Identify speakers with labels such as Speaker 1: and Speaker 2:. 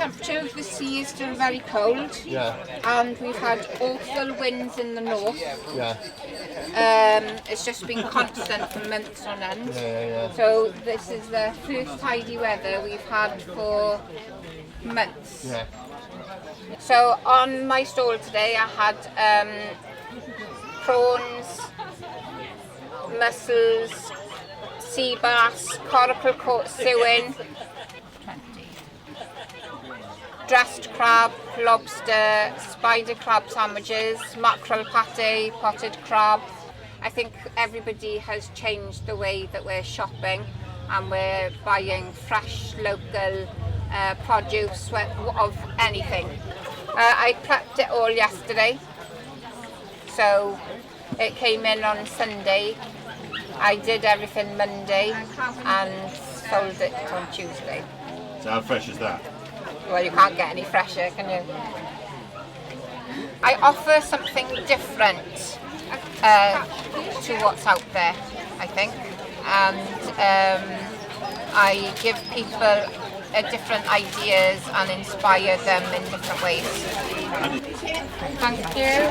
Speaker 1: temperature of the sea is still very cold.
Speaker 2: Yeah.
Speaker 1: And we've had awful winds in the north.
Speaker 2: Yeah.
Speaker 1: It's just been constant for months on end.
Speaker 2: Yeah.
Speaker 1: So this is the first tidy weather we've had for months.
Speaker 2: Yeah.
Speaker 1: So on my stall today I had prawns, mussels, sea bass, coracle caught suin, dressed crab, lobster, spider crab sandwiches, mackerel pate, potted crab. I think everybody has changed the way that we're shopping and we're buying fresh local produce of anything. I prepped it all yesterday, so it came in on Sunday. I did everything Monday and sold it on Tuesday.
Speaker 3: So how fresh is that?
Speaker 1: Well, you can't get any fresher, can you? I offer something different to what's out there, I think, and I give people different ideas and inspire them in different ways. Thank you.